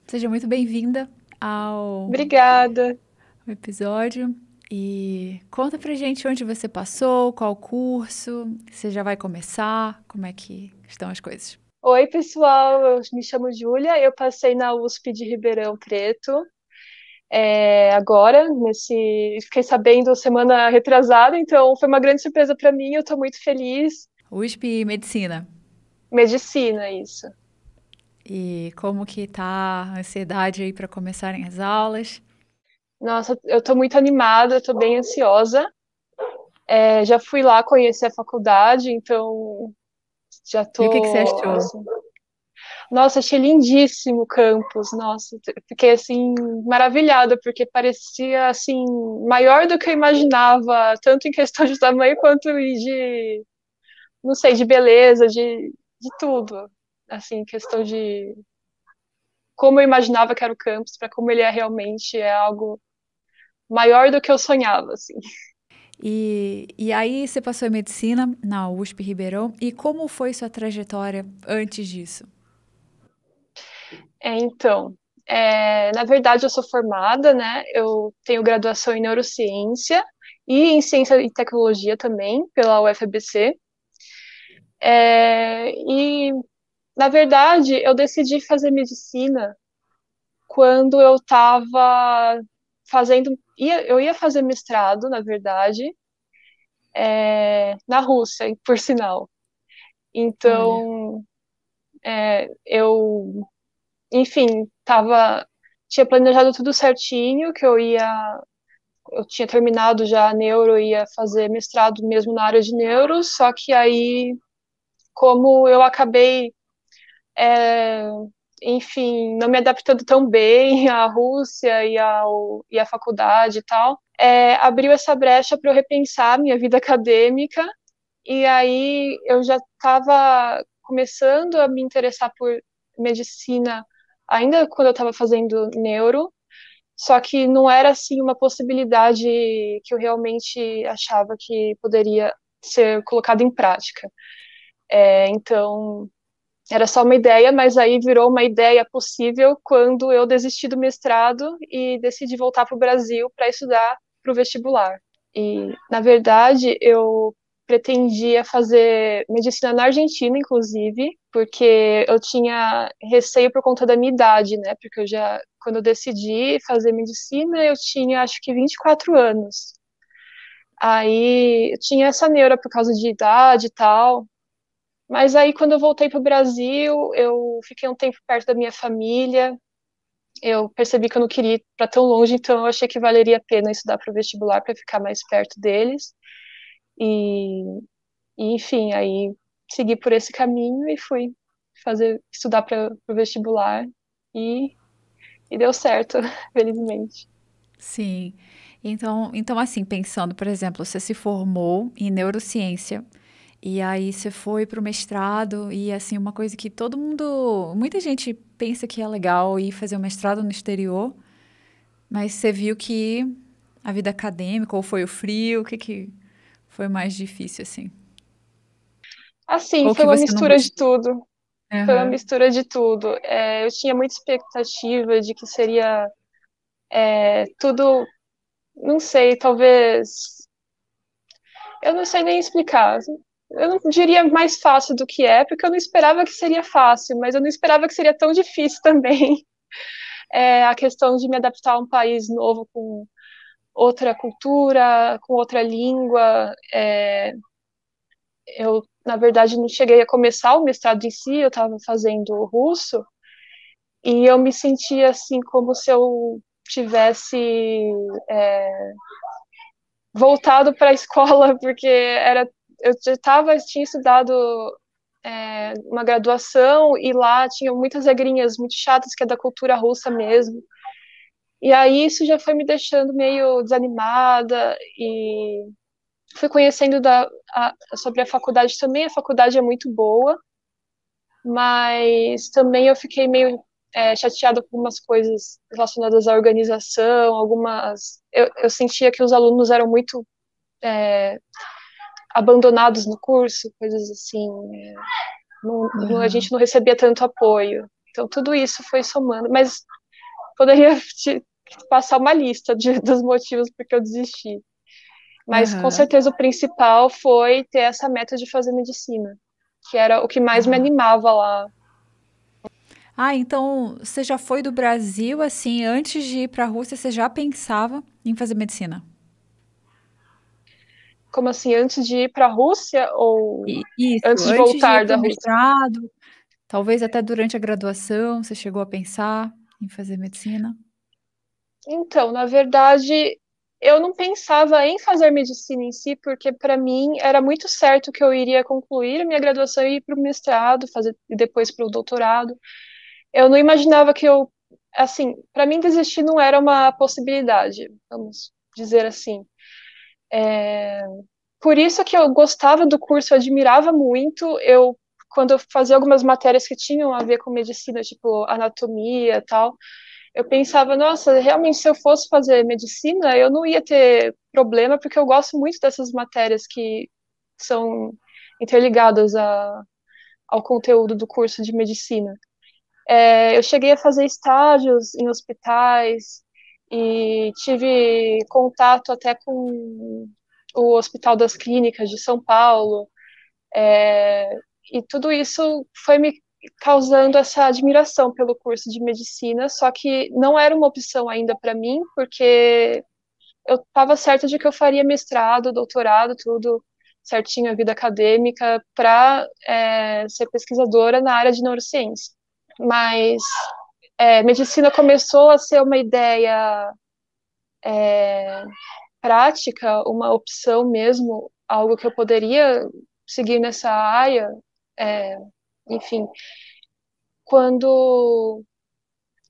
Seja muito bem-vinda ao Obrigada. episódio e conta pra gente onde você passou, qual curso, você já vai começar, como é que estão as coisas. Oi, pessoal. Eu me chamo Júlia. Eu passei na USP de Ribeirão Preto. Agora, fiquei sabendo semana retrasada, então foi uma grande surpresa para mim. Eu estou muito feliz. USP Medicina. Medicina, isso. E como que tá a ansiedade aí para começarem as aulas? Nossa, eu estou muito animada, estou bem ansiosa. Já fui lá conhecer a faculdade, então já E o que que você estou achou? assim. Nossa, achei lindíssimo o campus. Nossa, fiquei assim maravilhada porque parecia assim maior do que eu imaginava, tanto em questão de tamanho quanto de, não sei, de beleza, de tudo. Assim, em questão de como eu imaginava que era o campus para como ele é realmente, é algo maior do que eu sonhava, assim. E aí você passou em medicina na USP Ribeirão e como foi sua trajetória antes disso? Na verdade, eu sou formada, né? Eu tenho graduação em neurociência e em ciência e tecnologia também, pela UFABC. E, na verdade, eu decidi fazer medicina quando eu estava eu ia fazer mestrado, na verdade, na Rússia, por sinal. Olha, Então, eu, enfim, tinha planejado tudo certinho, eu tinha terminado já a neuro, ia fazer mestrado mesmo na área de neuro, só que aí, como eu acabei, é, enfim, não me adaptando tão bem à Rússia e à faculdade e tal, abriu essa brecha para eu repensar minha vida acadêmica, e aí eu já estava começando a me interessar por medicina ainda quando eu estava fazendo neuro, só que não era assim uma possibilidade que eu realmente achava que poderia ser colocada em prática. Então, era só uma ideia, mas aí virou uma ideia possível quando eu desisti do mestrado e decidi voltar para o Brasil para estudar para o vestibular. E, na verdade, eu pretendia fazer medicina na Argentina, inclusive, porque eu tinha receio por conta da minha idade, né? Porque quando eu decidi fazer medicina, eu tinha acho que 24 anos. Aí eu tinha essa neura por causa de idade e tal. Mas aí, quando eu voltei para o Brasil, eu fiquei um tempo perto da minha família. Eu percebi que eu não queria ir para tão longe, então eu achei que valeria a pena estudar para o vestibular para ficar mais perto deles. E, enfim, aí segui por esse caminho e fui estudar para o vestibular e, e deu certo, felizmente. sim. Então assim, pensando, por exemplo, você se formou em neurociência. E aí você foi para o mestrado e assim uma coisa que muita gente pensa que é legal ir fazer um mestrado no exterior, mas você viu que a vida acadêmica ou foi o frio, o que que foi mais difícil assim? Assim, Ou foi que uma você não mistura de gostou? tudo. Foi uma Aham. mistura de tudo. Eu tinha muita expectativa de que seria tudo, não sei, talvez. Eu não sei nem explicar. Eu não diria mais fácil do que é, porque eu não esperava que seria fácil, mas eu não esperava que seria tão difícil também. A questão de me adaptar a um país novo com outra cultura, com outra língua. Eu, na verdade, não cheguei a começar o mestrado em si, eu estava fazendo russo, e eu me sentia assim como se eu tivesse voltado para a escola, porque eu tinha estudado uma graduação e lá tinha muitas regrinhas muito chatas que é da cultura russa mesmo. E aí isso já foi me deixando meio desanimada e fui conhecendo sobre a faculdade também. A faculdade é muito boa, mas também eu fiquei meio chateada com algumas coisas relacionadas à organização, eu sentia que os alunos eram muito abandonados no curso, coisas assim. A Aham. gente não recebia tanto apoio. Então, tudo isso foi somando. Mas poderia te passar uma lista dos motivos porque eu desisti. Mas com Aham. certeza o principal foi ter essa meta de fazer medicina, que era o que mais me Ah. animava lá. Ah, então você já foi do Brasil, assim, antes de ir para a Rússia, você já pensava em fazer medicina? Como assim, antes de ir para a Rússia ou Isso, antes de antes de ir voltar para da o Rússia? mestrado, talvez até durante a graduação, você chegou a pensar em fazer medicina? Então, na verdade, eu não pensava em fazer medicina em si, porque para mim era muito certo que eu iria concluir a minha graduação e ir para o mestrado, fazer e depois para o doutorado. Eu não imaginava que eu, assim, para mim desistir não era uma possibilidade, vamos dizer assim. Por isso que eu gostava do curso, eu admirava muito. Quando eu fazia algumas matérias que tinham a ver com medicina, tipo anatomia e tal, eu pensava, nossa, realmente se eu fosse fazer medicina, eu não ia ter problema, porque eu gosto muito dessas matérias que são interligadas ao conteúdo do curso de medicina. Eu cheguei a fazer estágios em hospitais e tive contato até com o Hospital das Clínicas de São Paulo, e tudo isso foi me causando essa admiração pelo curso de medicina, só que não era uma opção ainda para mim, porque eu estava certa de que eu faria mestrado, doutorado, tudo certinho, a vida acadêmica, para ser pesquisadora na área de neurociência. Mas medicina começou a ser uma ideia prática, uma opção mesmo, algo que eu poderia seguir nessa área, é, enfim, quando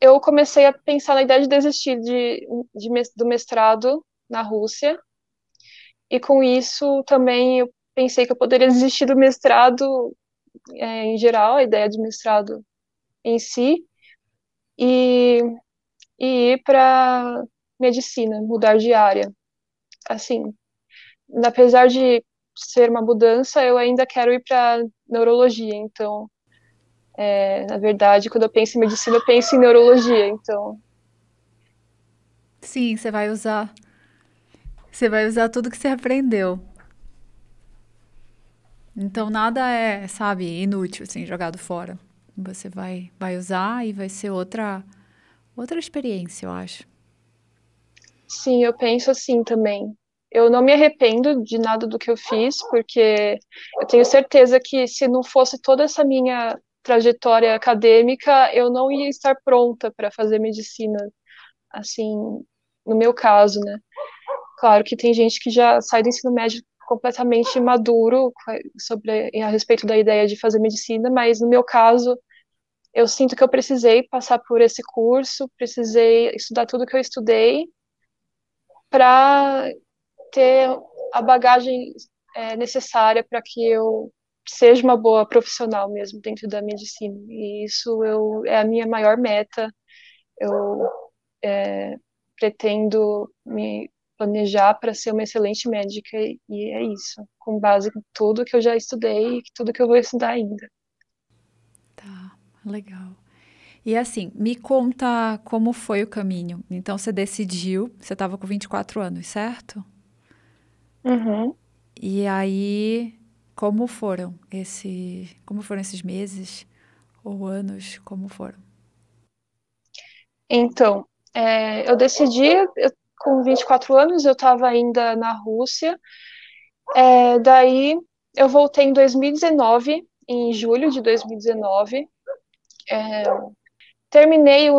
eu comecei a pensar na ideia de desistir do mestrado na Rússia, e com isso também eu pensei que eu poderia desistir do mestrado em geral, a ideia de mestrado em si, e, e ir para medicina, mudar de área. Assim, apesar de ser uma mudança, eu ainda quero ir para neurologia. Então, na verdade, quando eu penso em medicina, eu penso em neurologia. Então, Sim, você vai usar tudo que você aprendeu. Então nada é, sabe, inútil, assim, jogado fora. Você vai usar e vai ser outra experiência, eu acho. sim, eu penso assim também. Eu não me arrependo de nada do que eu fiz, porque eu tenho certeza que se não fosse toda essa minha trajetória acadêmica, eu não ia estar pronta para fazer medicina, assim, no meu caso, né? Claro que tem gente que já sai do ensino médio completamente maduro a respeito da ideia de fazer medicina, mas no meu caso, eu sinto que eu precisei passar por esse curso, precisei estudar tudo que eu estudei para ter a bagagem necessária para que eu seja uma boa profissional mesmo dentro da medicina. E isso é a minha maior meta. Eu pretendo me planejar para ser uma excelente médica e é isso, com base em tudo que eu já estudei e tudo que eu vou estudar ainda. Tá, legal. E assim, me conta como foi o caminho. Então você decidiu, você estava com 24 anos, certo? Uhum. E aí, como foram esses meses ou anos, como foram? Então, eu decidi, com 24 anos, eu estava ainda na Rússia. Daí eu voltei em 2019, em julho de 2019. Terminei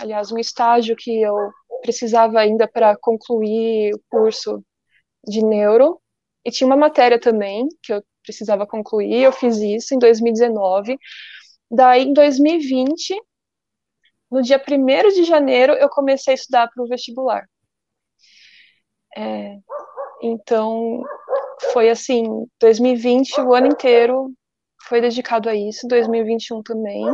aliás, um estágio que eu precisava ainda para concluir o curso de neuro. E tinha uma matéria também que eu precisava concluir. Eu fiz isso em 2019. Daí, em 2020, no dia 1º de janeiro, eu comecei a estudar para o vestibular. Então, foi assim, 2020, o ano inteiro foi dedicado a isso, 2021 também.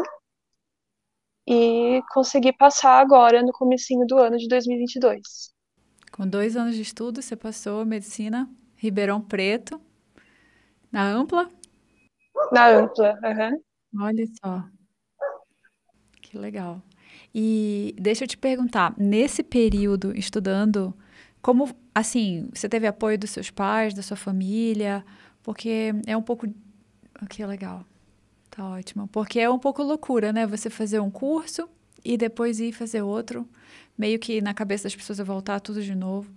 E consegui passar agora no comecinho do ano de 2022. Com 2 anos de estudo, você passou medicina, Ribeirão Preto, na Ampla? Na Ampla, aham. Olha só, que legal. E deixa eu te perguntar, nesse período estudando, como, assim, você teve apoio dos seus pais, da sua família? Porque é um pouco. Que legal, tá ótimo. Porque é um pouco loucura, né? Você fazer um curso e depois ir fazer outro, meio que na cabeça das pessoas vai voltar tudo de novo.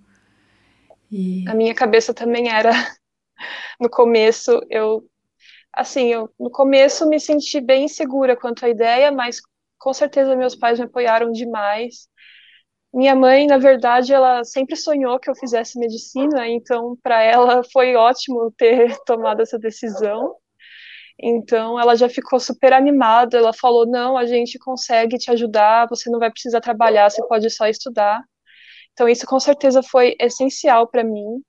A E minha cabeça também era, no começo, eu no começo me senti bem insegura quanto à ideia, mas com certeza meus pais me apoiaram demais. Minha mãe, na verdade, ela sempre sonhou que eu fizesse medicina, então para ela foi ótimo ter tomado essa decisão. Então ela já ficou super animada, ela falou: "Não, a gente consegue te ajudar, você não vai precisar trabalhar, você pode só estudar". Então isso com certeza foi essencial para mim,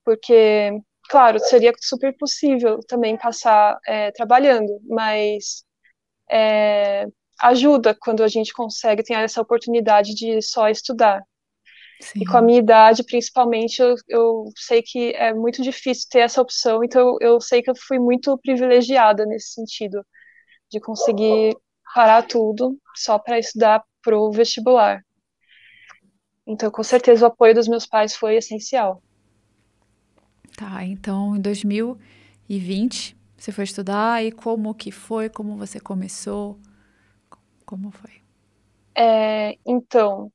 porque, claro, seria super possível também passar trabalhando, mas ajuda quando a gente consegue ter essa oportunidade de só estudar. E com a sim, minha idade, principalmente, eu sei que é muito difícil ter essa opção, então eu sei que eu fui muito privilegiada nesse sentido, de conseguir parar tudo só para estudar pro vestibular. Então, com certeza, o apoio dos meus pais foi essencial. tá. Então, em 2020, você foi estudar e como que foi? Como você começou? Como foi? Então,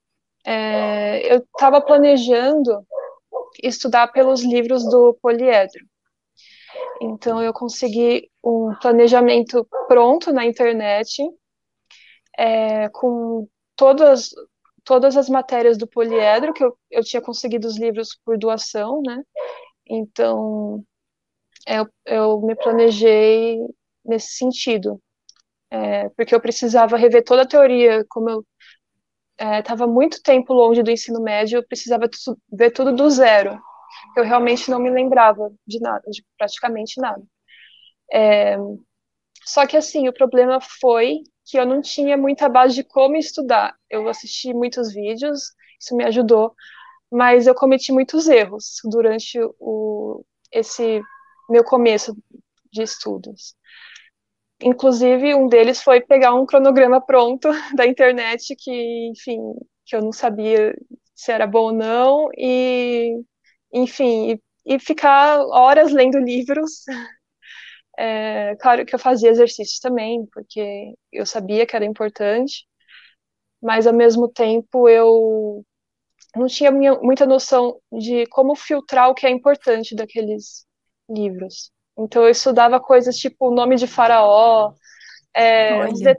eu estava planejando estudar pelos livros do Poliedro. Então, eu consegui um planejamento pronto na internet, com todas, todas as matérias do Poliedro, que eu tinha conseguido os livros por doação, né? Então, eu me planejei nesse sentido, porque eu precisava rever toda a teoria, como eu estava muito tempo longe do ensino médio, eu precisava ver tudo do zero. Eu realmente não me lembrava de nada, de praticamente nada. Só que assim, o problema foi que eu não tinha muita base de como estudar. Eu assisti muitos vídeos, isso me ajudou, mas eu cometi muitos erros durante esse meu começo de estudos. Inclusive, um deles foi pegar um cronograma pronto da internet que, enfim, que eu não sabia se era bom ou não, enfim, e ficar horas lendo livros. Claro que eu fazia exercícios também, porque eu sabia que era importante, mas ao mesmo tempo eu não tinha muita noção de como filtrar o que é importante daqueles livros. Então eu estudava coisas tipo o nome de faraó, Olha,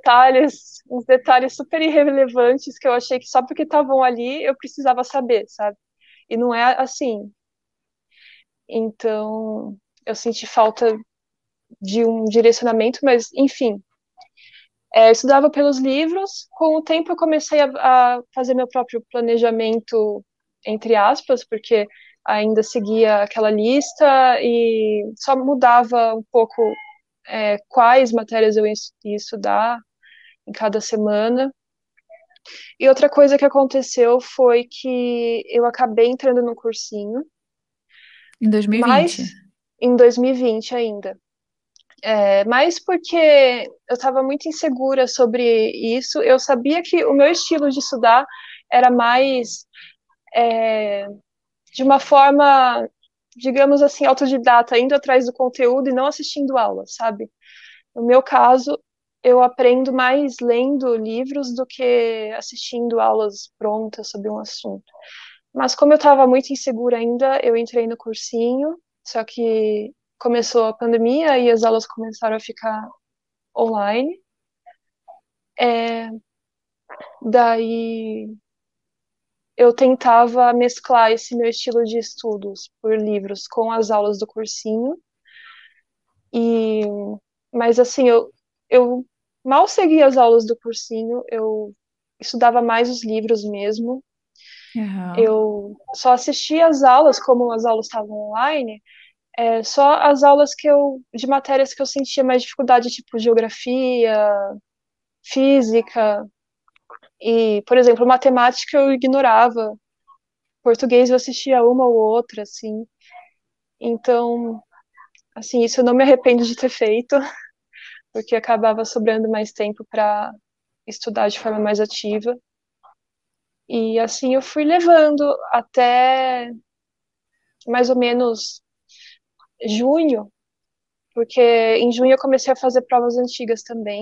uns detalhes super irrelevantes que eu achei que só porque estavam ali eu precisava saber, sabe? E não é assim. Então eu senti falta de um direcionamento, mas enfim, eu estudava pelos livros. Com o tempo eu comecei a fazer meu próprio planejamento, entre aspas, porque ainda seguia aquela lista e só mudava um pouco quais matérias eu ia estudar em cada semana. E outra coisa que aconteceu foi que eu acabei entrando no cursinho, em 2020. mas em 2020 ainda. Mas porque eu estava muito insegura sobre isso, eu sabia que o meu estilo de estudar era mais de uma forma, digamos assim, autodidata, indo atrás do conteúdo e não assistindo aula, sabe? No meu caso, eu aprendo mais lendo livros do que assistindo aulas prontas sobre um assunto. Mas como eu estava muito insegura ainda, eu entrei no cursinho, só que começou a pandemia e as aulas começaram a ficar online. É, daí eu tentava mesclar esse meu estilo de estudos por livros com as aulas do cursinho. E, mas assim, eu mal seguia as aulas do cursinho, eu estudava mais os livros mesmo. Aham. Eu só assistia as aulas, como as aulas estavam online, só as aulas de matérias que eu sentia mais dificuldade, tipo geografia, física, e, por exemplo, matemática eu ignorava, português eu assistia uma ou outra, assim. Então, assim, isso eu não me arrependo de ter feito, porque acabava sobrando mais tempo estudar de forma mais ativa. E assim eu fui levando até mais ou menos junho, porque em junho eu comecei a fazer provas antigas também.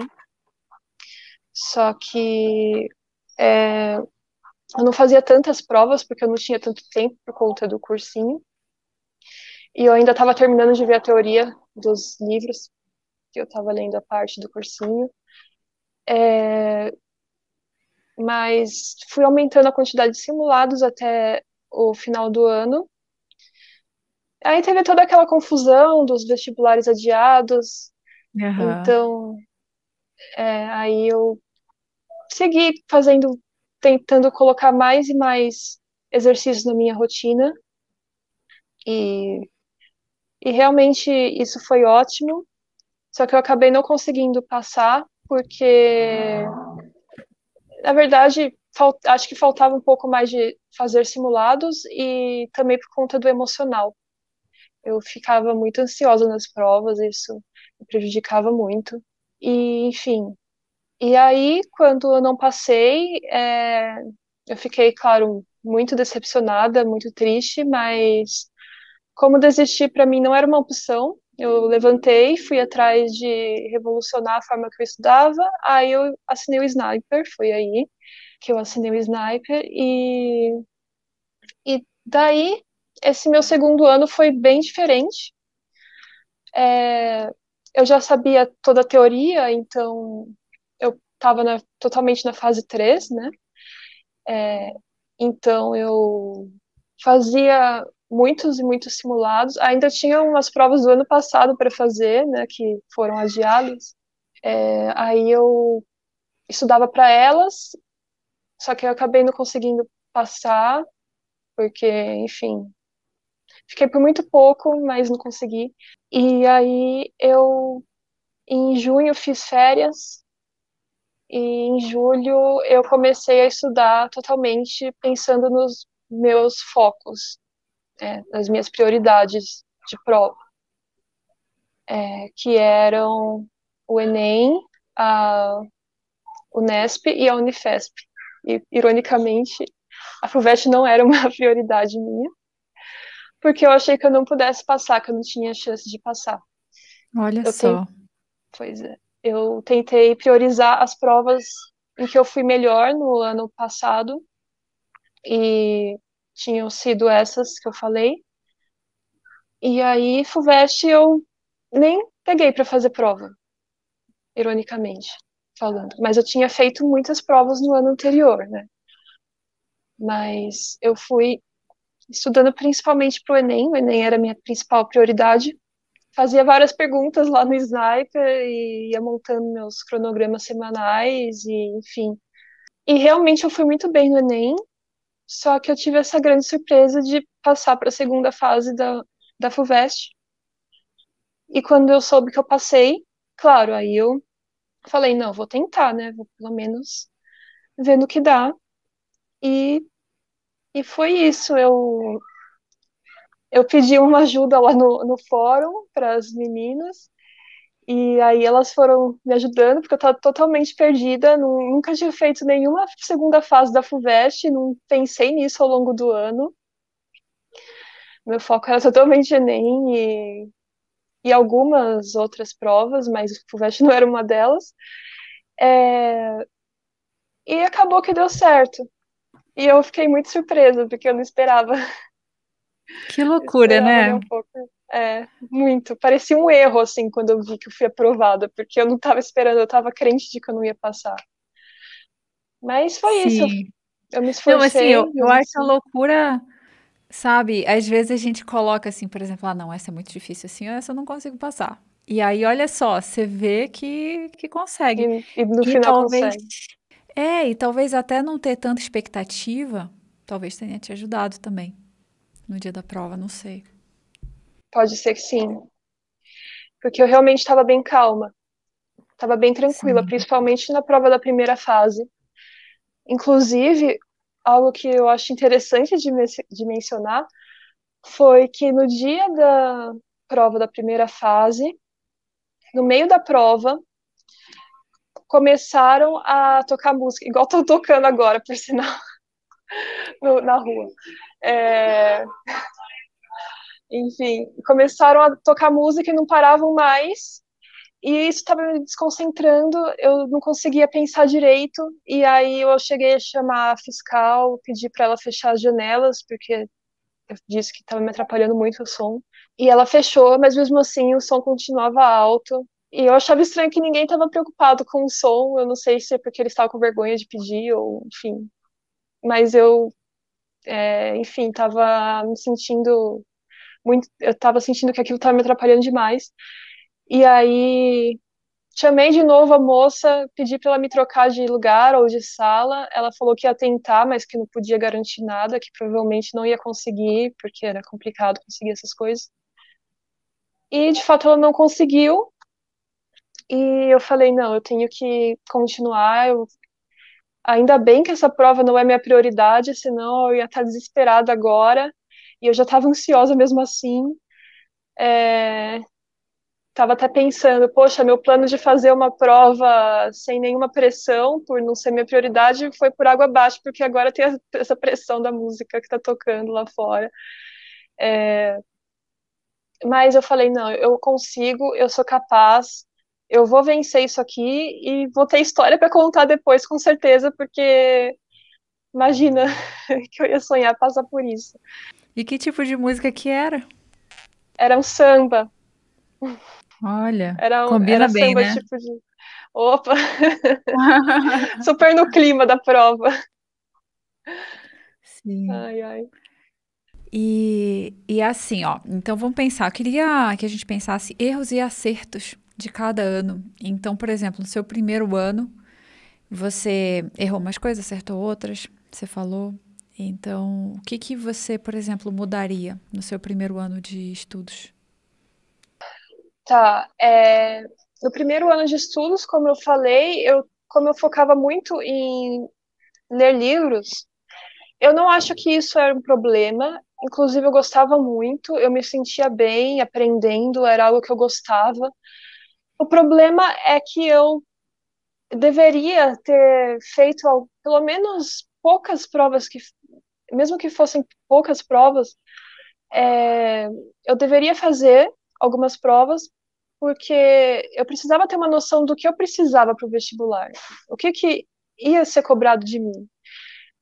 Só que eu não fazia tantas provas porque eu não tinha tanto tempo por conta do cursinho. E eu ainda estava terminando de ver a teoria dos livros, que eu estava lendo a parte do cursinho. Mas fui aumentando a quantidade de simulados até o final do ano. Aí teve toda aquela confusão dos vestibulares adiados. Aham. Então, aí eu segui fazendo, tentando colocar mais e mais exercícios na minha rotina. E, e realmente isso foi ótimo. Só que eu acabei não conseguindo passar, porque, na verdade, acho que faltava um pouco mais de fazer simulados e também por conta do emocional. Eu ficava muito ansiosa nas provas, isso me prejudicava muito. E, enfim. E aí, quando eu não passei, eu fiquei, claro, muito decepcionada, muito triste, mas como desistir para mim não era uma opção, eu levantei, fui atrás de revolucionar a forma que eu estudava, aí eu assinei o Sniper, foi aí que eu assinei o Sniper, e daí esse meu segundo ano foi bem diferente. É, eu já sabia toda a teoria, então eu estava totalmente na fase 3, né? Então eu fazia muitos e muitos simulados. Ainda tinha umas provas do ano passado para fazer, né, que foram adiadas. Aí eu estudava para elas, só que eu acabei não conseguindo passar, porque, enfim, fiquei por muito pouco, mas não consegui. E aí em junho, fiz férias. E em julho eu comecei a estudar totalmente pensando nos meus focos, nas minhas prioridades de prova, que eram o Enem, a Unesp e a Unifesp. E, ironicamente, a FUVEST não era uma prioridade minha, porque eu achei que eu não pudesse passar, que eu não tinha chance de passar. Olha Eu tenho, só. pois é, eu tentei priorizar as provas em que eu fui melhor no ano passado, e tinham sido essas que eu falei. E aí, FUVEST eu nem peguei para fazer prova, ironicamente falando. Mas eu tinha feito muitas provas no ano anterior, né? Mas eu fui estudando principalmente para o Enem. O Enem era a minha principal prioridade. Fazia várias perguntas lá no Sniper e ia montando meus cronogramas semanais e, enfim. E realmente eu fui muito bem no Enem, só que eu tive essa grande surpresa de passar para a segunda fase da FUVEST. E quando eu soube que eu passei, claro, aí eu falei, não, vou tentar, né? Vou pelo menos ver no que dá. E, e foi isso. Eu pedi uma ajuda lá no fórum para as meninas. E aí elas foram me ajudando, porque eu estava totalmente perdida. Nunca tinha feito nenhuma segunda fase da FUVEST, não pensei nisso ao longo do ano. Meu foco era totalmente Enem e algumas outras provas, mas o FUVEST não era uma delas. É, e acabou que deu certo. E eu fiquei muito surpresa, porque eu não esperava. Que Eu loucura, esperava nem né? um pouco. Muito. Parecia um erro, assim, quando eu vi que eu fui aprovada, porque eu não estava esperando, eu estava crente de que eu não ia passar. Mas foi isso. Sim. Eu me Não, assim, esforcei, eu mesmo acho a assim. loucura, sabe? Às vezes a gente coloca assim, por exemplo, ah, não, essa é muito difícil assim, essa eu não consigo passar. E aí, olha só, você vê que consegue. E no E final talvez, consegue. e talvez até não ter tanta expectativa, talvez tenha te ajudado também no dia da prova, não sei. Pode ser que sim. Porque eu realmente estava bem calma. Estava bem tranquila, Sim. principalmente na prova da primeira fase. Inclusive, algo que eu acho interessante de mencionar foi que no dia da prova da primeira fase, no meio da prova, começaram a tocar música, igual estão tocando agora, por sinal, na rua. É, enfim, começaram a tocar música e não paravam mais. E isso estava me desconcentrando, eu não conseguia pensar direito. E aí eu cheguei a chamar a fiscal, pedi para ela fechar as janelas, porque eu disse que estava me atrapalhando muito o som. E ela fechou, mas mesmo assim o som continuava alto. E eu achava estranho que ninguém estava preocupado com o som. Eu não sei se é porque eles estavam com vergonha de pedir, ou enfim. Mas enfim, estava me sentindo muito. Eu estava sentindo que aquilo estava me atrapalhando demais. E aí chamei de novo a moça, pedi para ela me trocar de lugar ou de sala. Ela falou que ia tentar, mas que não podia garantir nada, que provavelmente não ia conseguir, porque era complicado conseguir essas coisas. E de fato ela não conseguiu. E eu falei, não, eu tenho que continuar. Ainda bem que essa prova não é minha prioridade, senão eu ia estar desesperada agora. E eu já estava ansiosa mesmo assim. Estava até pensando, poxa, meu plano de fazer uma prova sem nenhuma pressão, por não ser minha prioridade, foi por água abaixo, porque agora tem essa pressão da música que está tocando lá fora. Mas eu falei, não, eu consigo, eu sou capaz, eu vou vencer isso aqui e vou ter história para contar depois, com certeza, porque imagina que eu ia sonhar passar por isso. E que tipo de música que era? Era um samba, Olha, era combina bem, samba né? tipo de. Opa, super no clima da prova. Sim. Ai, ai. E assim, ó, então vamos pensar, eu queria que a gente pensasse erros e acertos de cada ano. Então, por exemplo, no seu primeiro ano, você errou umas coisas, acertou outras, você falou. Então, o que que você, por exemplo, mudaria no seu primeiro ano de estudos? Tá, no primeiro ano de estudos, como eu falei, como eu focava muito em ler livros, eu não acho que isso era um problema. Inclusive, eu gostava muito, eu me sentia bem aprendendo, era algo que eu gostava. O problema é que eu deveria ter feito pelo menos poucas provas, mesmo que fossem poucas provas, é, eu deveria fazer algumas provas, porque eu precisava ter uma noção do que eu precisava para o vestibular, o que que ia ser cobrado de mim,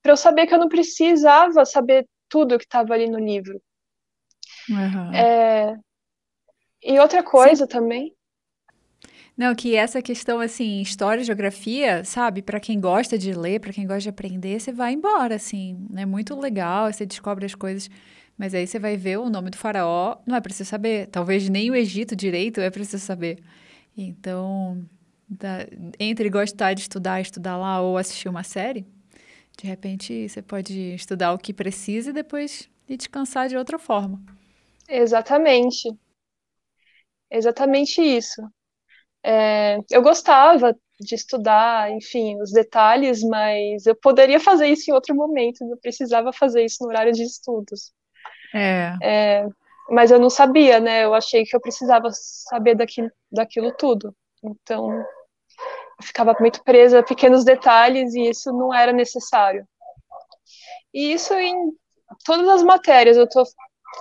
para eu saber que eu não precisava saber tudo que estava ali no livro. Aham. É, e outra Sim. coisa também, Não, que essa questão, assim, história e geografia, sabe? Para quem gosta de ler, para quem gosta de aprender, você vai embora, assim. É muito legal, você descobre as coisas. Mas aí você vai ver o nome do faraó, não é preciso saber. Talvez nem o Egito direito é preciso saber. Então, da- entre gostar de estudar lá ou assistir uma série, de repente você pode estudar o que precisa e depois ir descansar de outra forma. exatamente, exatamente isso. Eu gostava de estudar, enfim, os detalhes, mas eu poderia fazer isso em outro momento, não precisava fazer isso no horário de estudos. É. Mas eu não sabia, né? Eu achei que eu precisava saber daquilo tudo. Então, eu ficava muito presa a pequenos detalhes e isso não era necessário. E isso em todas as matérias. Eu estou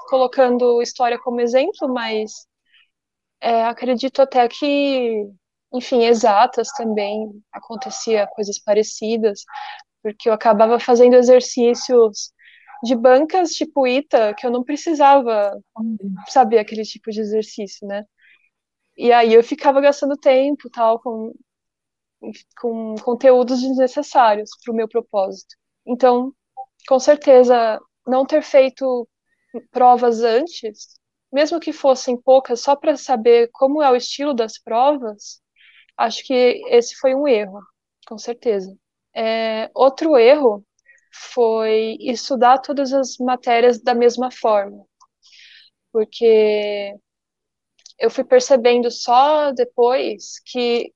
colocando história como exemplo, mas acredito até que, enfim, exatas também acontecia coisas parecidas, porque eu acabava fazendo exercícios de bancas tipo ITA, que eu não precisava saber aquele tipo de exercício, né? E aí eu ficava gastando tempo, tal, com conteúdos desnecessários para o meu propósito. Então, com certeza, não ter feito provas antes, mesmo que fossem poucas, só para saber como é o estilo das provas, acho que esse foi um erro, com certeza. Outro erro foi estudar todas as matérias da mesma forma, porque eu fui percebendo só depois que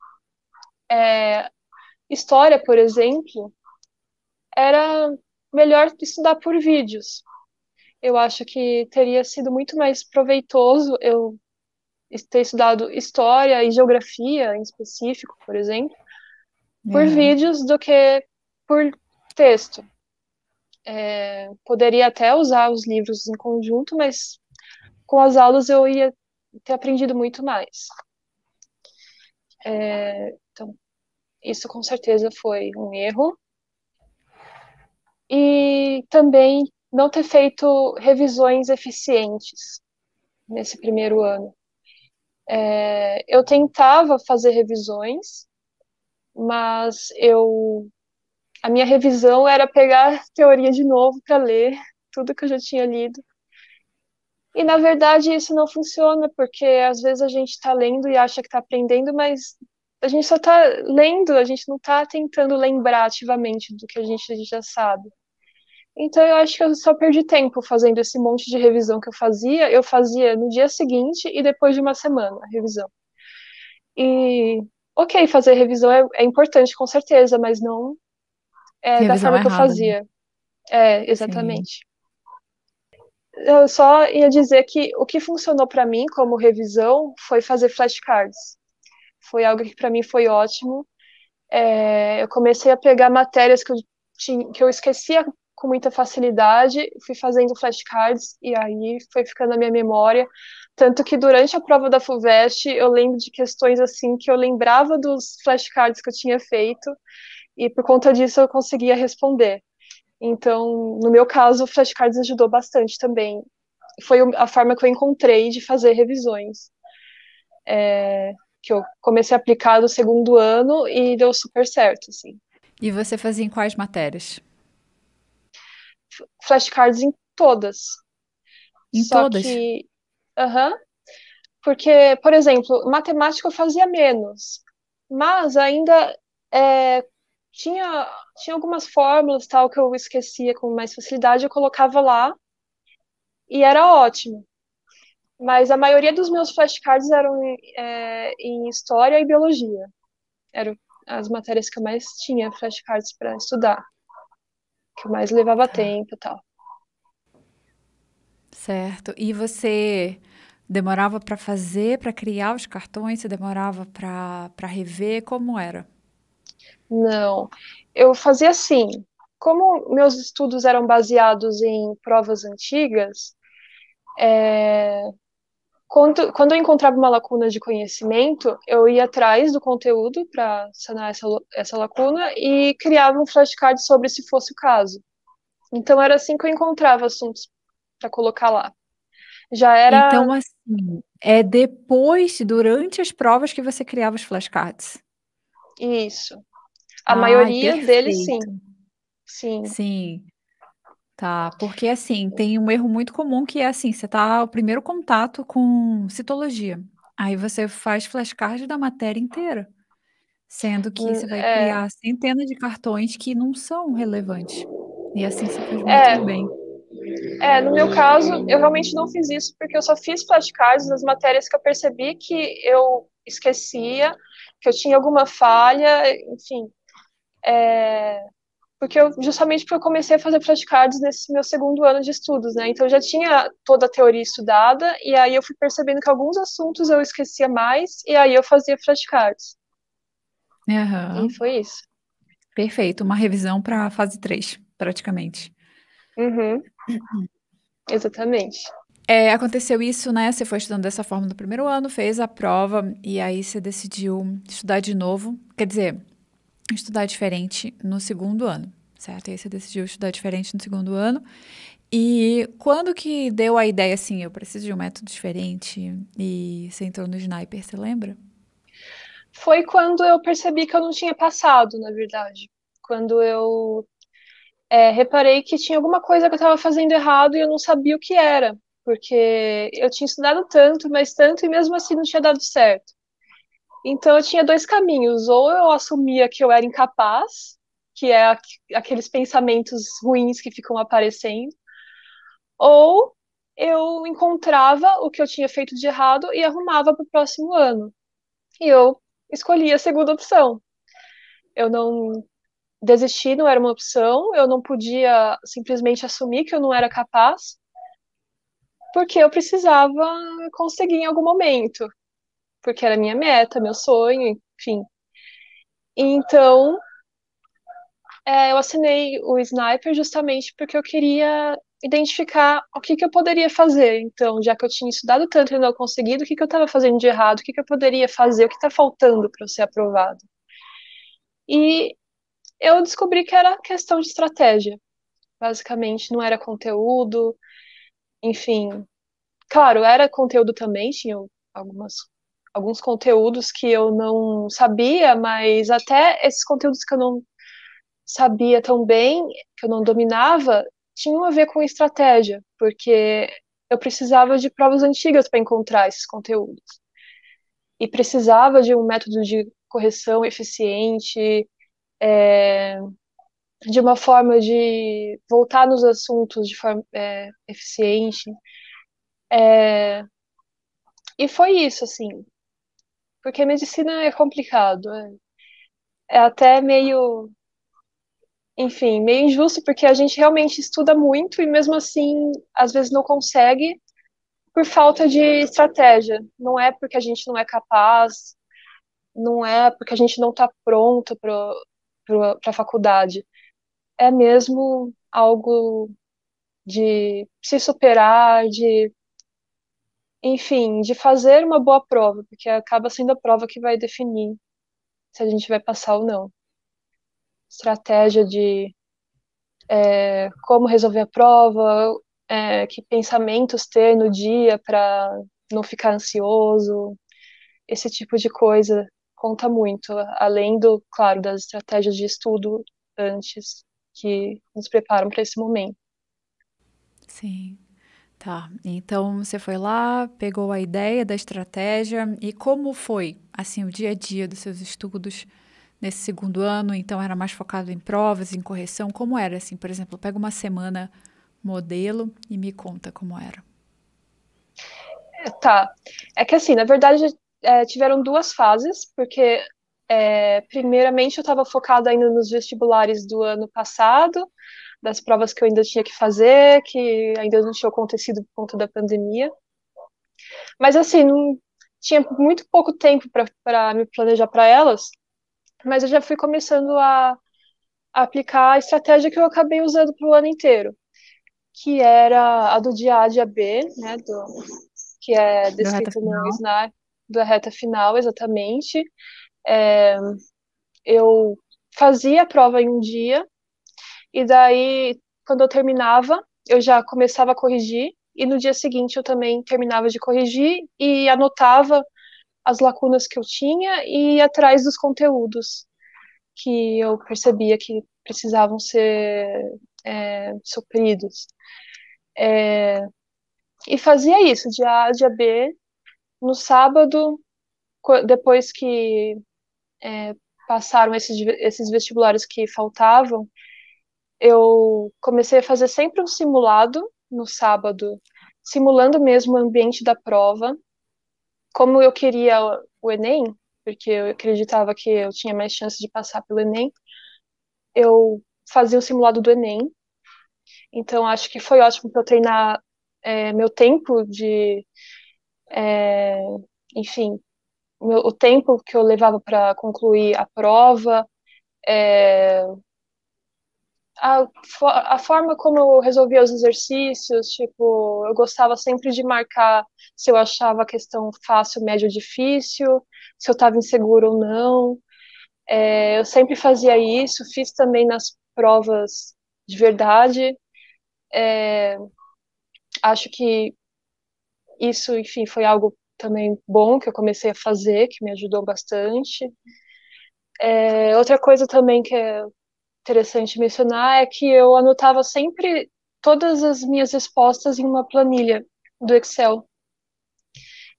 história, por exemplo, era melhor estudar por vídeos. Eu acho que teria sido muito mais proveitoso eu ter estudado história e geografia em específico, por exemplo, por Aham. vídeos do que por texto. Poderia até usar os livros em conjunto, mas com as aulas eu ia ter aprendido muito mais. Então, isso com certeza foi um erro. E também não ter feito revisões eficientes nesse primeiro ano. Eu tentava fazer revisões, mas a minha revisão era pegar teoria de novo para ler tudo que eu já tinha lido. E na verdade isso não funciona, porque às vezes a gente está lendo e acha que está aprendendo, mas a gente só está lendo, a gente não está tentando lembrar ativamente do que a gente já sabe. Então eu acho que eu só perdi tempo fazendo esse monte de revisão que eu fazia no dia seguinte e depois de uma semana a revisão. E ok, fazer revisão é importante com certeza, mas não da Revisão forma que eu errada, né? fazia. Sim. Exatamente. Eu só ia dizer que o que funcionou para mim como revisão foi fazer flashcards. Foi algo que para mim foi ótimo. Eu comecei a pegar matérias que eu esquecia com muita facilidade, fui fazendo flashcards e aí foi ficando na minha memória. Tanto que durante a prova da FUVEST eu lembro de questões assim que eu lembrava dos flashcards que eu tinha feito e por conta disso eu conseguia responder. Então, no meu caso, o flashcards ajudou bastante também. Foi a forma que eu encontrei de fazer revisões. Que eu comecei a aplicar no segundo ano e deu super certo, assim. E você fazia em quais matérias? Flashcards em todas. Em Só todas? que, aham, porque, por exemplo, matemática eu fazia menos, mas ainda é, tinha, tinha algumas fórmulas tal que eu esquecia com mais facilidade, eu colocava lá e era ótimo. Mas a maioria dos meus flashcards eram em história e biologia. Eram as matérias que eu mais tinha flashcards para estudar, que eu mais levava Tá. tempo e tal. Certo. E você demorava para fazer, para criar os cartões? Você demorava para rever? Como era? Não, eu fazia assim. Como meus estudos eram baseados em provas antigas, quando eu encontrava uma lacuna de conhecimento, eu ia atrás do conteúdo para sanar essa lacuna e criava um flashcard sobre se fosse o caso. Então era assim que eu encontrava assuntos para colocar lá. Já era Então, assim, é depois, durante as provas que você criava os flashcards. isso. A Ai, maioria deles, sim. perfeito. Sim. Sim, tá. Porque assim, tem um erro muito comum que é assim, você tá o primeiro contato com citologia. Aí você faz flashcard da matéria inteira, sendo que você vai É, criar centenas de cartões que não são relevantes. E assim você faz é, muito bem. no meu caso, eu realmente não fiz isso porque eu só fiz flashcards nas matérias que eu percebi que eu esquecia, que eu tinha alguma falha, enfim. Justamente porque eu comecei a fazer flashcards nesse meu segundo ano de estudos, né? Então eu já tinha toda a teoria estudada, e aí eu fui percebendo que alguns assuntos eu esquecia mais, e aí eu fazia flashcards. E Aham, foi isso. perfeito. Uma revisão para fase 3, praticamente. Uhum, exatamente. É, aconteceu isso, né? Você foi estudando dessa forma no primeiro ano, fez a prova e aí você decidiu estudar de novo. Quer dizer, estudar diferente no segundo ano, certo? E aí você decidiu estudar diferente no segundo ano. E quando que deu a ideia assim, eu preciso de um método diferente e você entrou no Sniper, você lembra? Foi quando eu percebi que eu não tinha passado, na verdade. Quando eu reparei que tinha alguma coisa que eu estava fazendo errado e eu não sabia o que era, porque eu tinha estudado tanto, mas tanto, e mesmo assim não tinha dado certo. Então eu tinha dois caminhos: ou eu assumia que eu era incapaz, que é aqueles pensamentos ruins que ficam aparecendo, ou eu encontrava o que eu tinha feito de errado e arrumava para o próximo ano. E eu escolhi a segunda opção. Eu não desistir não era uma opção, eu não podia simplesmente assumir que eu não era capaz, porque eu precisava conseguir em algum momento, porque era minha meta, meu sonho, enfim. Então, eu assinei o Sniper justamente porque eu queria identificar o que que eu poderia fazer. Então, já que eu tinha estudado tanto e não conseguido, o que que eu estava fazendo de errado, o que que eu poderia fazer, o que está faltando para eu ser aprovado. E eu descobri que era questão de estratégia. Basicamente, não era conteúdo, enfim. Claro, era conteúdo também, tinha algumas, alguns conteúdos que eu não sabia, mas até esses conteúdos que eu não sabia tão bem, que eu não dominava, tinham a ver com estratégia, porque eu precisava de provas antigas para encontrar esses conteúdos. E precisava de um método de correção eficiente, é, de uma forma de voltar nos assuntos de forma eficiente. E foi isso, assim, porque medicina é complicado. É até meio, enfim, meio injusto, porque a gente realmente estuda muito e mesmo assim, às vezes não consegue por falta de estratégia. Não é porque a gente não é capaz, não é porque a gente não está pronto para a faculdade. É mesmo algo de se superar, de, enfim, de fazer uma boa prova, porque acaba sendo a prova que vai definir se a gente vai passar ou não. Estratégia de como resolver a prova, que pensamentos ter no dia para não ficar ansioso, esse tipo de coisa conta muito, além do, claro, das estratégias de estudo antes que nos preparam para esse momento. Sim. Tá. Então você foi lá, pegou a ideia da estratégia e como foi assim o dia a dia dos seus estudos nesse segundo ano? Então era mais focado em provas, em correção. Como era assim, por exemplo, pega uma semana modelo e me conta como era. Tá. É que assim, na verdade, tiveram duas fases, porque primeiramente eu estava focada ainda nos vestibulares do ano passado, das provas que eu ainda tinha que fazer, que ainda não tinha acontecido por conta da pandemia. Mas assim, não tinha muito pouco tempo para me planejar para elas, mas eu já fui começando a aplicar a estratégia que eu acabei usando para o ano inteiro, que era a do dia A, dia B, né, que é Deu reta descrito no final? SNAP da reta final, exatamente. É, eu fazia a prova em um dia, e daí, quando eu terminava, eu já começava a corrigir, e no dia seguinte eu também terminava de corrigir e anotava as lacunas que eu tinha e ia atrás dos conteúdos que eu percebia que precisavam ser supridos. E fazia isso, dia A, dia B. No sábado, depois que passaram esses vestibulares que faltavam, eu comecei a fazer sempre um simulado no sábado, simulando mesmo o ambiente da prova, como eu queria o Enem, porque eu acreditava que eu tinha mais chance de passar pelo Enem, eu fazia o simulado do Enem. Então, acho que foi ótimo para eu treinar meu tempo de, é, enfim, o tempo que eu levava para concluir a prova, é, a forma como eu resolvia os exercícios, tipo, eu gostava sempre de marcar se eu achava a questão fácil, médio, difícil, se eu estava inseguro ou não. Eu sempre fazia isso, fiz também nas provas de verdade. Acho que isso, enfim, foi algo também bom que eu comecei a fazer, que me ajudou bastante. Outra coisa também que é interessante mencionar é que eu anotava sempre todas as minhas respostas em uma planilha do Excel.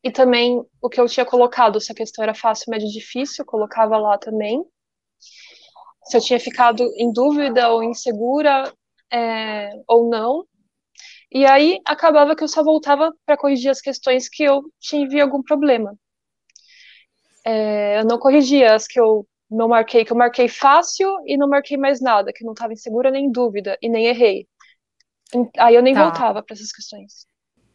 E também o que eu tinha colocado, se a questão era fácil, médio, difícil, eu colocava lá também. Se eu tinha ficado em dúvida ou insegura ou não. E aí acabava que eu só voltava para corrigir as questões que eu tive algum problema. Eu não corrigia as que eu não marquei, que eu marquei fácil e não marquei mais nada, que não estava insegura nem em dúvida e nem errei. Aí eu nem Tá. voltava para essas questões.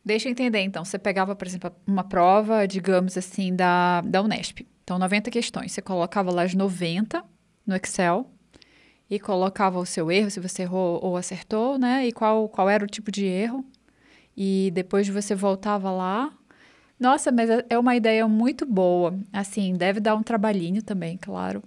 Deixa eu entender, então. Você pegava, por exemplo, uma prova, digamos assim, da Unesp. Então, 90 questões. Você colocava lá as 90 no Excel e colocava o seu erro, se você errou ou acertou, né? E qual era o tipo de erro. E depois você voltava lá. Nossa, mas é uma ideia muito boa. Assim, deve dar um trabalhinho também, claro.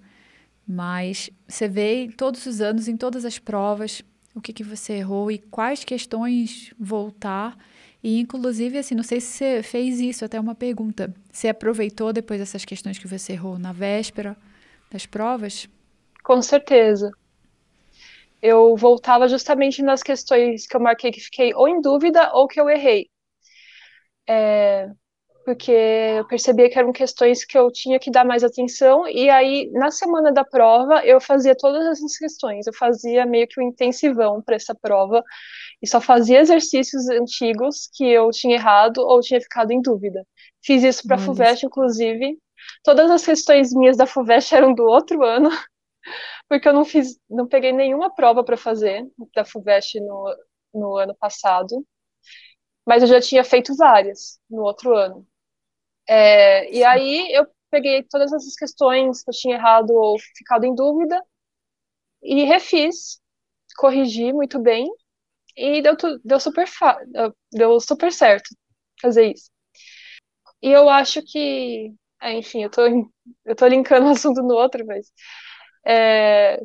Mas você vê todos os anos, em todas as provas, o que você errou e quais questões voltar. E, inclusive, assim, não sei se você fez isso, até uma pergunta. Você aproveitou depois essas questões que você errou na véspera das provas? Com certeza. Eu voltava justamente nas questões que eu marquei que fiquei ou em dúvida ou que eu errei. Porque eu percebia que eram questões que eu tinha que dar mais atenção, e aí, na semana da prova, eu fazia todas essas questões. Eu fazia meio que um intensivão para essa prova, e só fazia exercícios antigos que eu tinha errado ou tinha ficado em dúvida. Fiz isso para a Olha só. FUVEST, inclusive. Todas as questões minhas da FUVEST eram do outro ano, porque eu não peguei nenhuma prova para fazer da FUVEST no ano passado, mas eu já tinha feito várias no outro ano. E aí eu peguei todas essas questões que eu tinha errado ou ficado em dúvida e refiz, corrigi muito bem e deu super certo fazer isso. E eu acho que, enfim, eu tô linkando um assunto no outro, mas é,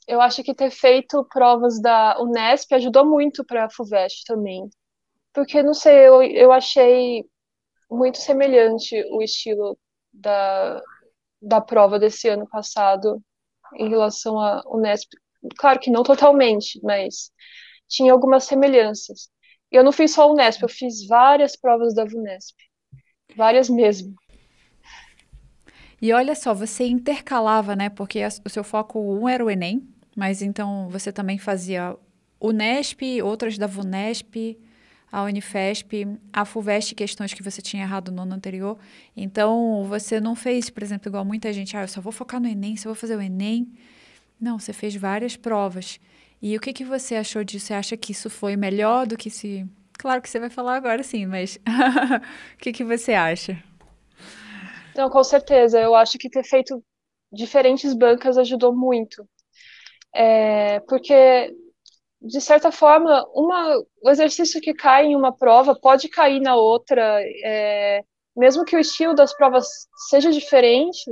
eu acho que ter feito provas da Unesp ajudou muito para a FUVEST também. Porque, não sei, eu achei muito semelhante o estilo da, da prova desse ano passado em relação à Unesp. Claro que não totalmente, mas tinha algumas semelhanças. E eu não fiz só a Unesp, eu fiz várias provas da Vunesp. Várias mesmo. E olha só, você intercalava, né? Porque o seu foco um era o Enem, mas então você também fazia Unesp, outras da Vunesp, a Unifesp, a FUVEST, questões que você tinha errado no ano anterior. Então, você não fez, por exemplo, igual muita gente, eu só vou focar no Enem, só vou fazer o Enem. Não, você fez várias provas. E o que você achou disso? Você acha que isso foi melhor do que se... Claro que você vai falar agora sim, mas o que você acha? Então, com certeza, eu acho que ter feito diferentes bancas ajudou muito. Porque, de certa forma, o exercício que cai em uma prova pode cair na outra, mesmo que o estilo das provas seja diferente,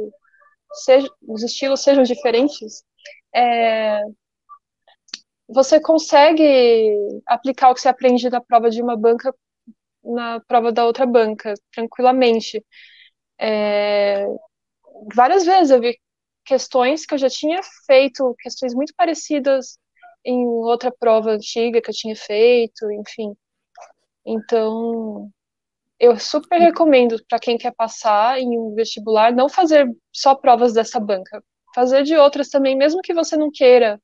os estilos sejam diferentes, é, você consegue aplicar o que você aprende na prova de uma banca na prova da outra banca, tranquilamente. Várias vezes eu vi questões que eu já tinha feito, questões muito parecidas em outra prova antiga que eu tinha feito, enfim. Então, eu super E recomendo para quem quer passar em um vestibular não fazer só provas dessa banca, fazer de outras também, mesmo que você não queira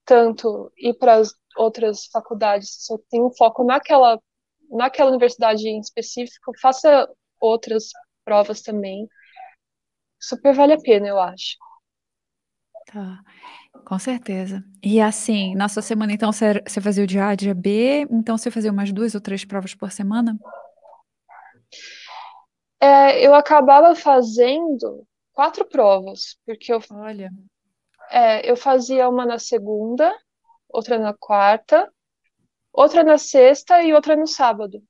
tanto ir para as outras faculdades, só tem um foco naquela universidade em específico, faça outras provas também. Super vale a pena, eu acho. tá. Com certeza. E assim, na sua semana, então, você fazia o dia A, dia B, então você fazia umas 2 ou 3 provas por semana? Eu acabava fazendo 4 provas, porque Olha, eu fazia uma na segunda, outra na quarta, outra na sexta e outra no sábado.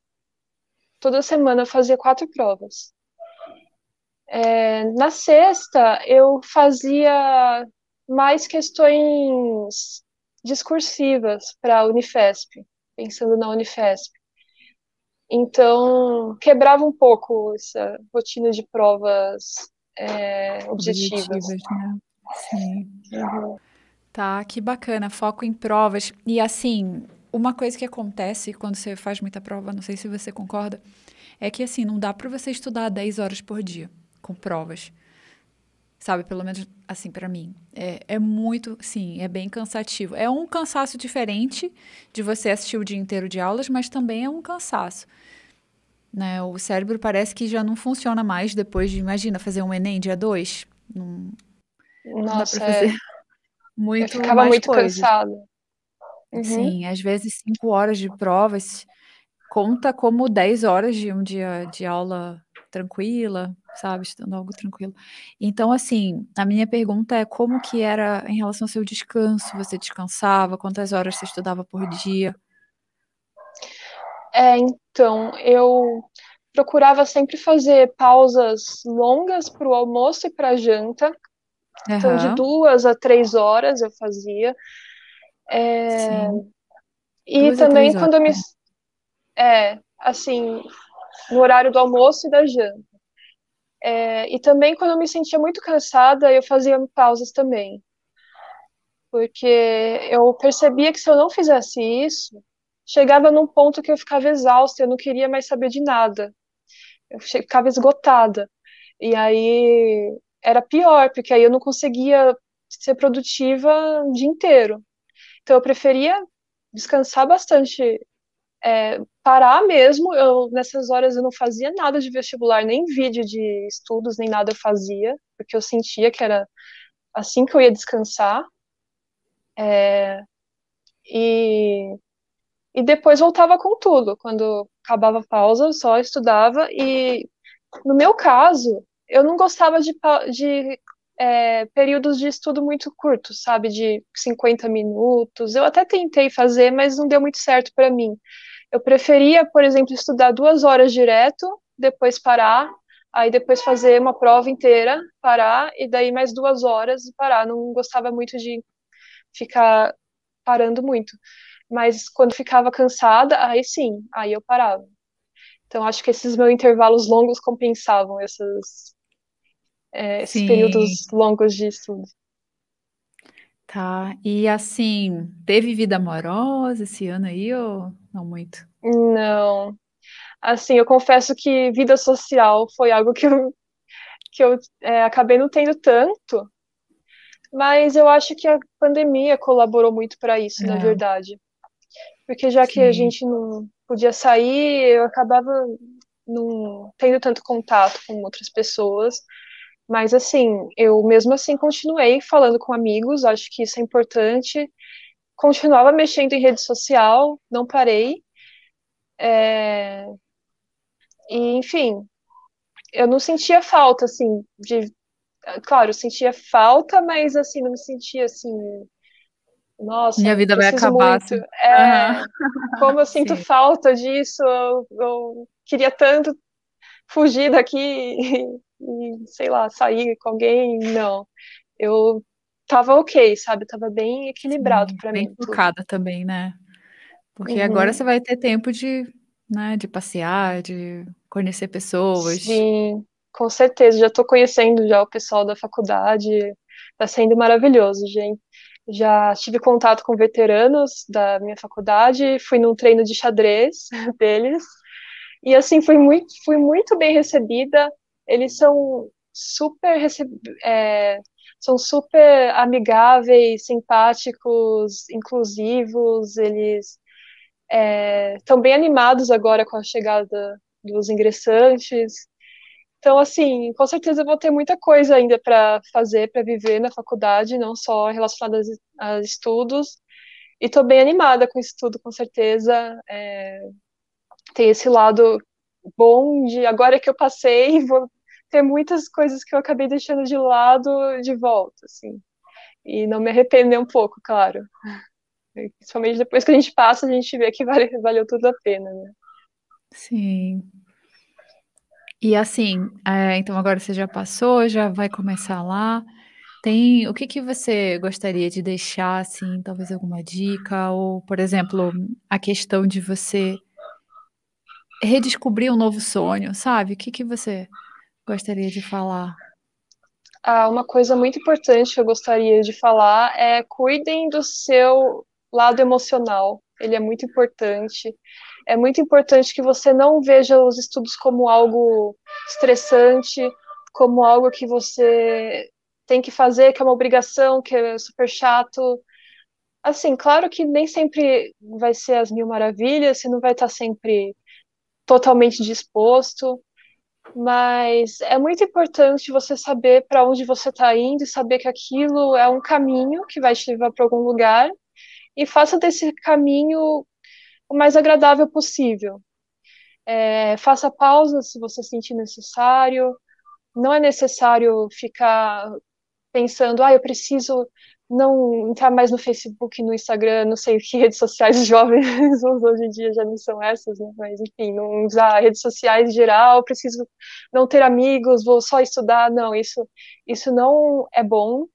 Toda semana eu fazia 4 provas. Na sexta, eu fazia mais questões discursivas para a Unifesp, pensando na Unifesp. Então, quebrava um pouco essa rotina de provas objetivas. objetivas, né? Sim. Uhum. Tá, que bacana, foco em provas. E assim, uma coisa que acontece quando você faz muita prova, não sei se você concorda, é que assim, não dá para você estudar 10 horas por dia com provas. Sabe, pelo menos assim, para mim. É muito, sim, é bem cansativo. É um cansaço diferente de você assistir o dia inteiro de aulas, mas também é um cansaço, né? O cérebro parece que já não funciona mais depois de, imagina, fazer um Enem dia 2. Não, não dá para Nossa, fazer eu muito ficava mais muito coisas. cansada. Uhum. Sim, às vezes 5 horas de provas. conta como 10 horas de um dia de aula tranquila, sabe, estudando algo tranquilo. Então, assim, a minha pergunta é como que era em relação ao seu descanso? Você descansava? Quantas horas você estudava por dia? Então, eu procurava sempre fazer pausas longas para o almoço e para a janta. Então, de Aham, 2 a 3 horas eu fazia. sim. E 2 a também 3 horas. quando eu me. Assim, no horário do almoço e da janta. E também quando eu me sentia muito cansada, eu fazia pausas também. Porque eu percebia que se eu não fizesse isso, chegava num ponto que eu ficava exausta, eu não queria mais saber de nada. Ficava esgotada. E aí era pior, porque aí eu não conseguia ser produtiva o dia inteiro. Então eu preferia descansar bastante, parar mesmo. Nessas horas eu não fazia nada de vestibular, nem vídeo de estudos, nem nada eu fazia, porque eu sentia que era assim que eu ia descansar. E, e depois voltava com tudo. Quando acabava a pausa, eu só estudava. E no meu caso, eu não gostava de períodos de estudo muito curtos, sabe? De 50 minutos. Eu até tentei fazer, mas não deu muito certo para mim. Eu preferia, por exemplo, estudar 2 horas direto, depois parar, aí depois fazer uma prova inteira, parar, e daí mais 2 horas e parar. Não gostava muito de ficar parando muito. Mas quando ficava cansada, aí sim, aí eu parava. Então acho que esses meus intervalos longos compensavam esses Sim, períodos longos de estudo. tá. E assim, teve vida amorosa esse ano aí ou não muito? Não, assim, eu confesso que vida social foi algo que eu acabei não tendo tanto, mas eu acho que a pandemia colaborou muito para isso, na É, verdade. Porque já que a sim. gente não podia sair, eu acabava não tendo tanto contato com outras pessoas. Mas assim, eu mesmo assim continuei falando com amigos, acho que isso é importante. Continuava mexendo em rede social, não parei. É, E, enfim, eu não sentia falta, assim, de. Claro, eu sentia falta, mas assim, não me sentia assim, Minha nossa, vida vai preciso acabar muito. assim. Aham. Como eu sinto Sim, falta disso, eu queria tanto fugir daqui e, sei lá, sair com alguém. Não, eu tava ok, sabe? Tava bem equilibrado sim. pra Bem mim tudo. focada também, né. Porque agora você Uhum. vai ter tempo de, né, de passear, de conhecer pessoas. Sim, com certeza. Já tô conhecendo já o pessoal da faculdade. Tá sendo maravilhoso, gente. Já tive contato com veteranos da minha faculdade, fui num treino de xadrez deles. E assim, fui muito bem recebida. Eles é, são super amigáveis, simpáticos, inclusivos. Eles estão bem animados agora com a chegada dos ingressantes. Então, assim, com certeza eu vou ter muita coisa ainda para fazer, para viver na faculdade, não só relacionada a estudos. E estou bem animada com isso tudo, com certeza. Tem esse lado bom de agora que eu passei, vou ter muitas coisas que eu acabei deixando de lado de volta, assim. E não me arrepender um pouco, claro. Principalmente depois que a gente passa, a gente vê que valeu tudo a pena, né? Sim. E assim, então agora você já passou, já vai começar lá. Tem o que que você gostaria de deixar, assim, talvez alguma dica ou, por exemplo, a questão de você redescobrir um novo sonho, sabe? O que que você gostaria de falar? Uma coisa muito importante que eu gostaria de falar é cuidem do seu lado emocional. Ele é muito importante. É muito importante que você não veja os estudos como algo estressante, como algo que você tem que fazer, que é uma obrigação, que é super chato. Assim, claro que nem sempre vai ser as mil maravilhas, você não vai estar sempre totalmente disposto, mas é muito importante você saber para onde você está indo e saber que aquilo é um caminho que vai te levar para algum lugar e faça desse caminho o mais agradável possível. Faça pausas se você sentir necessário. Não é necessário ficar pensando, eu preciso não entrar mais no Facebook, no Instagram, não sei que redes sociais os jovens usam hoje em dia já não são essas, né? Mas enfim, não usar redes sociais em geral, preciso não ter amigos, vou só estudar. Não, isso não é bom.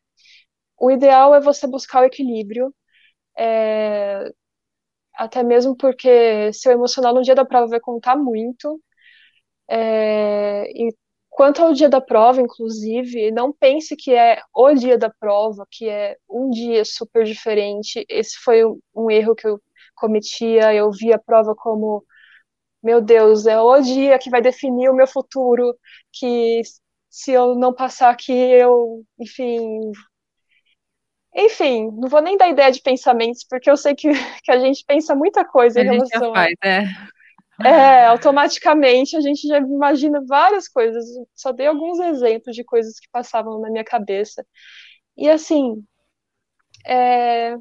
O ideal é você buscar o equilíbrio, até mesmo porque seu emocional no dia da prova vai contar muito. E quanto ao dia da prova, inclusive, não pense que é o dia da prova, que é um dia super diferente. Esse foi um erro que eu cometia. Eu via a prova como, meu Deus, é o dia que vai definir o meu futuro, que se eu não passar aqui, enfim, não vou nem dar ideia de pensamentos, porque eu sei que a gente pensa muita coisa A em gente já relação a faz, é. automaticamente a gente já imagina várias coisas. Só dei alguns exemplos de coisas que passavam na minha cabeça. E assim, é,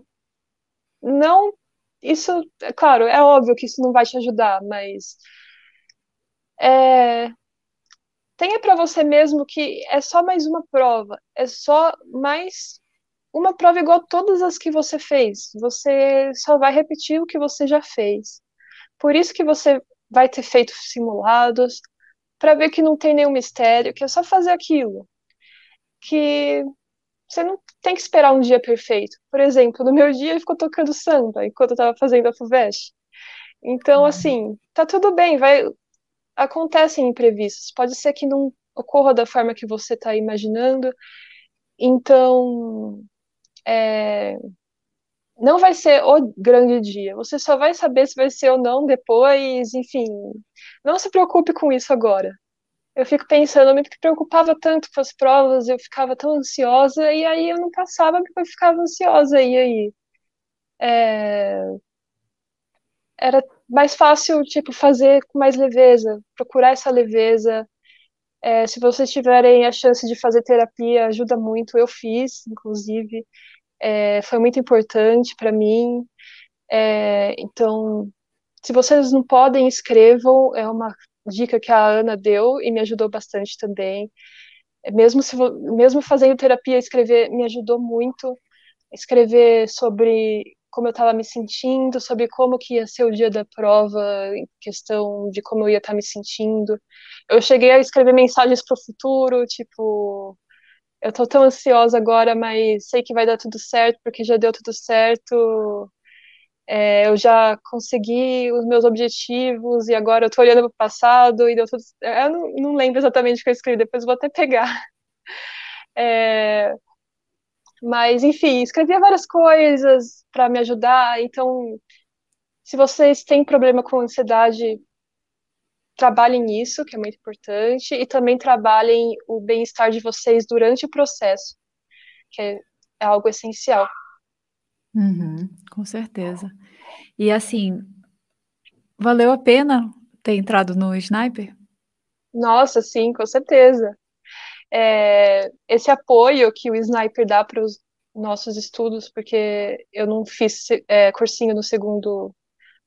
não, isso, é claro, é óbvio que isso não vai te ajudar, mas é, tenha para você mesmo que é só mais uma prova, é só mais uma prova igual a todas as que você fez. Você só vai repetir o que você já fez. Por isso que você vai ter feito simulados, para ver que não tem nenhum mistério, que é só fazer aquilo. Que você não tem que esperar um dia perfeito. Por exemplo, no meu dia ele ficou tocando samba enquanto eu estava fazendo a FUVEST. Então, assim, tá tudo bem, acontecem imprevistos. Pode ser que não ocorra da forma que você está imaginando. Então, não vai ser o grande dia. Você só vai saber se vai ser ou não depois. Enfim, não se preocupe com isso agora. Eu fico pensando, eu me preocupava tanto com as provas, eu ficava tão ansiosa, e aí eu não passava porque eu ficava ansiosa, e aí era mais fácil, tipo, fazer com mais leveza, procurar essa leveza. Se vocês tiverem a chance de fazer terapia, ajuda muito, eu fiz, inclusive, foi muito importante para mim. Então, se vocês não podem, escrevam, é uma dica que a Ana deu e me ajudou bastante também. Mesmo fazendo terapia, escrever me ajudou muito. Escrever sobre como eu estava me sentindo, sobre como que ia ser o dia da prova, em questão de como eu ia estar me sentindo. Eu cheguei a escrever mensagens para o futuro, tipo, eu tô tão ansiosa agora, mas sei que vai dar tudo certo, porque já deu tudo certo. Eu já consegui os meus objetivos e agora eu tô olhando para o passado e deu tudo. Eu não lembro exatamente o que eu escrevi, depois eu vou até pegar. É, mas, enfim, escrevia várias coisas para me ajudar. Então, se vocês têm problema com ansiedade, trabalhem nisso, que é muito importante, e também trabalhem o bem-estar de vocês durante o processo, que é algo essencial. Uhum, com certeza. E assim, valeu a pena ter entrado no Sniper? Nossa, sim, com certeza. Esse apoio que o Sniper dá para os nossos estudos, porque eu não fiz cursinho no segundo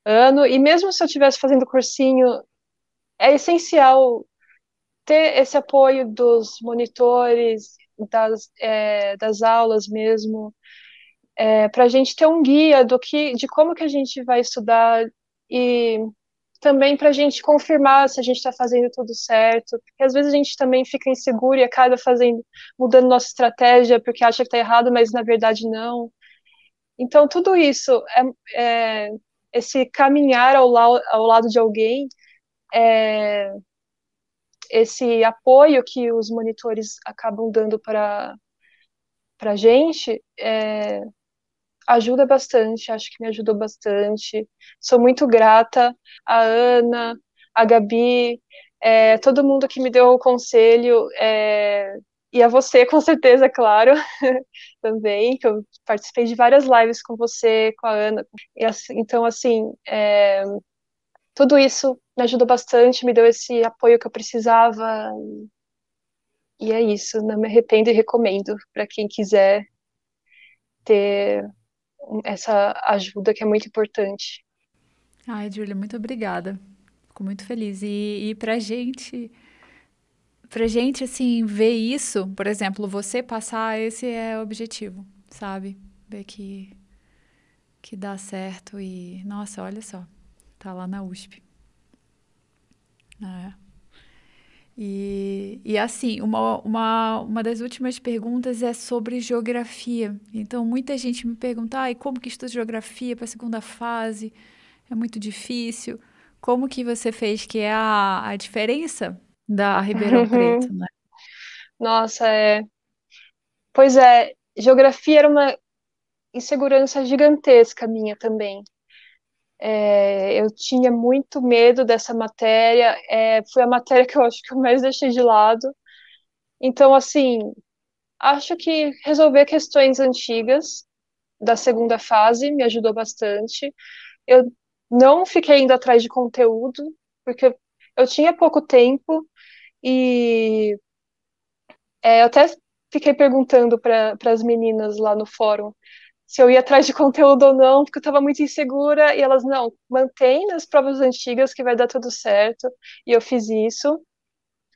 ano, e mesmo se eu estivesse fazendo cursinho, é essencial ter esse apoio dos monitores, das aulas mesmo, para a gente ter um guia de como que a gente vai estudar e também para a gente confirmar se a gente está fazendo tudo certo, porque às vezes a gente também fica inseguro e acaba mudando nossa estratégia porque acha que está errado, mas na verdade não. Então tudo isso esse caminhar ao lado de alguém, esse apoio que os monitores acabam dando para a gente, ajuda bastante, acho que me ajudou bastante. Sou muito grata à Ana, à Gabi, todo mundo que me deu o conselho, e a você, com certeza, é claro, também, que eu participei de várias lives com você, com a Ana. Então, assim, tudo isso me ajudou bastante, me deu esse apoio que eu precisava, e é isso, não me arrependo e recomendo para quem quiser ter essa ajuda que é muito importante. Ai, Júlia, muito obrigada. Fico muito feliz. E pra gente, assim, ver isso, por exemplo, você passar, esse é o objetivo, sabe? Ver que dá certo e, nossa, olha só, tá lá na USP. Né? E assim, uma das últimas perguntas é sobre geografia. Então, muita gente me pergunta, e como que estuda geografia para a segunda fase? É muito difícil. Como que você fez, que é a diferença da Ribeirão Preto, né? Nossa, é. Pois é, geografia era uma insegurança gigantesca minha também. Eu tinha muito medo dessa matéria, foi a matéria que eu acho que eu mais deixei de lado. Então, assim, acho que resolver questões antigas da segunda fase me ajudou bastante. Eu não fiquei indo atrás de conteúdo, porque eu tinha pouco tempo e eu até fiquei perguntando para as meninas lá no fórum se eu ia atrás de conteúdo ou não, porque eu estava muito insegura, e elas, não, mantém nas provas antigas que vai dar tudo certo, e eu fiz isso.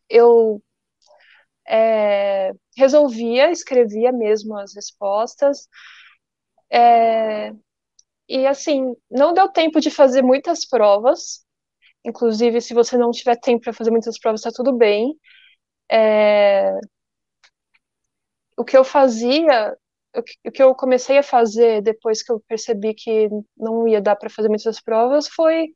Eu resolvia, escrevia mesmo as respostas, e assim, não deu tempo de fazer muitas provas, inclusive se você não tiver tempo para fazer muitas provas, está tudo bem. O que eu fazia, o que eu comecei a fazer depois que eu percebi que não ia dar para fazer muitas provas foi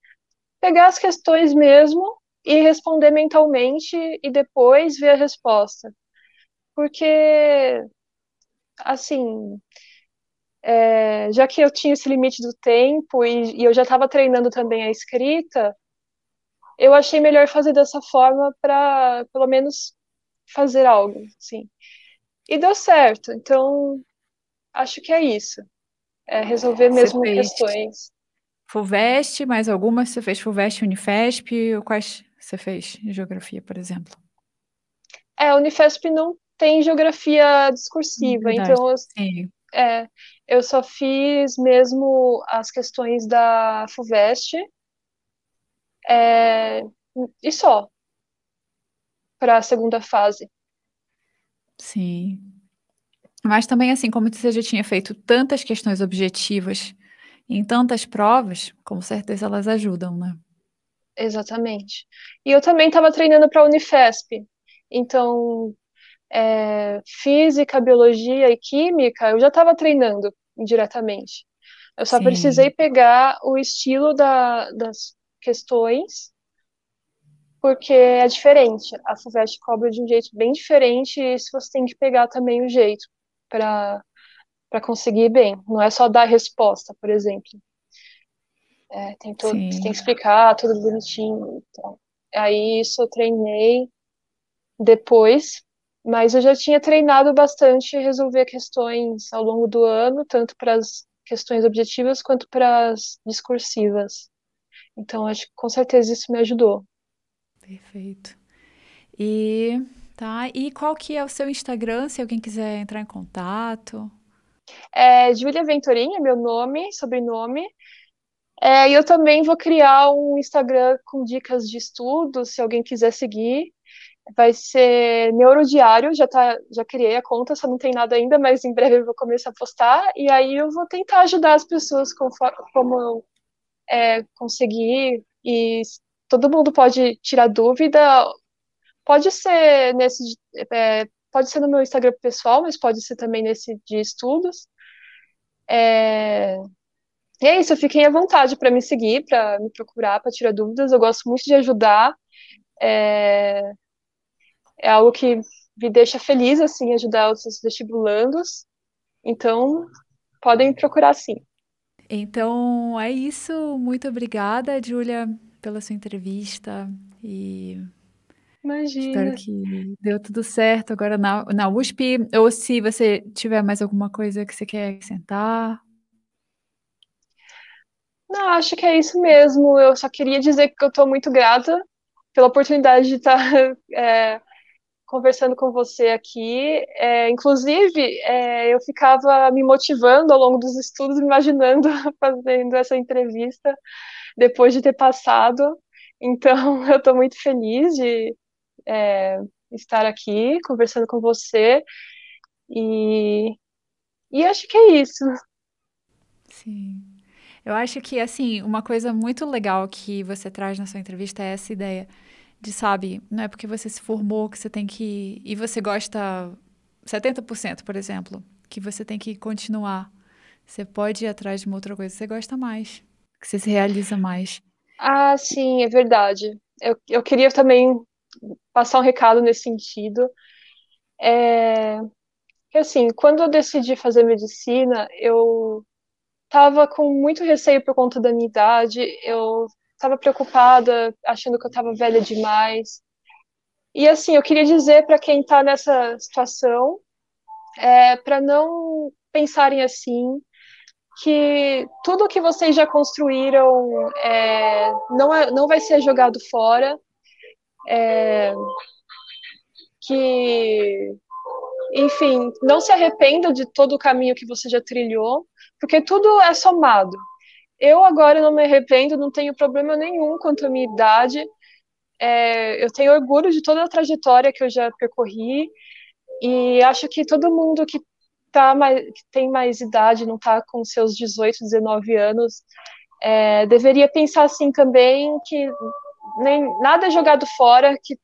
pegar as questões mesmo e responder mentalmente e depois ver a resposta. Porque, assim, já que eu tinha esse limite do tempo e eu já estava treinando também a escrita, eu achei melhor fazer dessa forma para, pelo menos, fazer algo, assim. E deu certo, então acho que é isso. É resolver Você mesmo fez questões. FUVEST, mais algumas? Você fez FUVEST, Unifesp? Ou quais você fez em geografia, por exemplo? A Unifesp não tem geografia discursiva, Verdade. então Sim, é, eu só fiz mesmo as questões da FUVEST, é, e só, para a segunda fase. sim. Mas também, assim, como você já tinha feito tantas questões objetivas em tantas provas, com certeza elas ajudam, né? Exatamente. E eu também estava treinando para a Unifesp, então física, biologia e química eu já estava treinando indiretamente. Eu só precisei Sim, pegar o estilo das questões, porque é diferente. A FUVEST cobra de um jeito bem diferente, e isso você tem que pegar também o jeito para conseguir bem. Não é só dar a resposta, por exemplo. Você tem que sim. explicar tudo bonitinho. Então. Aí isso eu treinei depois, mas eu já tinha treinado bastante resolver questões ao longo do ano, tanto para as questões objetivas quanto para as discursivas. Então, acho que com certeza isso me ajudou. Perfeito. E tá, e qual que é o seu Instagram, se alguém quiser entrar em contato? Júlia Venturim é meu nome, sobrenome. E eu também vou criar um Instagram com dicas de estudo, se alguém quiser seguir. Vai ser Neurodiário, já criei a conta, só não tem nada ainda, mas em breve eu vou começar a postar. E aí eu vou tentar ajudar as pessoas como eu conseguir. E todo mundo pode tirar dúvida. Pode ser pode ser no meu Instagram pessoal, mas pode ser também nesse de estudos. É, E é isso, fiquem à vontade para me seguir, para me procurar, para tirar dúvidas. Eu gosto muito de ajudar. É, é algo que me deixa feliz, assim, ajudar os vestibulandos. Então, podem me procurar sim. Então é isso. Muito obrigada, Júlia, pela sua entrevista e espero Imagina. que deu tudo certo agora na USP. Ou se você tiver mais alguma coisa que você quer acrescentar. Não, acho que é isso mesmo. Eu só queria dizer que eu estou muito grata pela oportunidade de estar conversando com você aqui. Inclusive, eu ficava me motivando ao longo dos estudos, me imaginando fazendo essa entrevista depois de ter passado. Então, eu estou muito feliz de é, estar aqui conversando com você e, e acho que é isso. Sim. Eu acho que, assim, uma coisa muito legal que você traz na sua entrevista é essa ideia de, sabe, não é porque você se formou que você tem que. E você gosta 70%, por exemplo, que você tem que continuar. Você pode ir atrás de uma outra coisa que você gosta mais, que você se realiza mais. Ah, sim, é verdade. Eu queria também passar um recado nesse sentido. É, que assim, quando eu decidi fazer medicina, eu estava com muito receio por conta da minha idade, eu estava preocupada, achando que eu estava velha demais. E assim, eu queria dizer para quem está nessa situação, para não pensarem assim, que tudo que vocês já construíram não vai ser jogado fora, que, enfim, não se arrependa de todo o caminho que você já trilhou, porque tudo é somado. Eu agora não me arrependo, não tenho problema nenhum quanto à minha idade. Eu tenho orgulho de toda a trajetória que eu já percorri e acho que todo mundo que tem mais idade, não está com seus 18, 19 anos, deveria pensar assim também que nem nada é jogado fora, que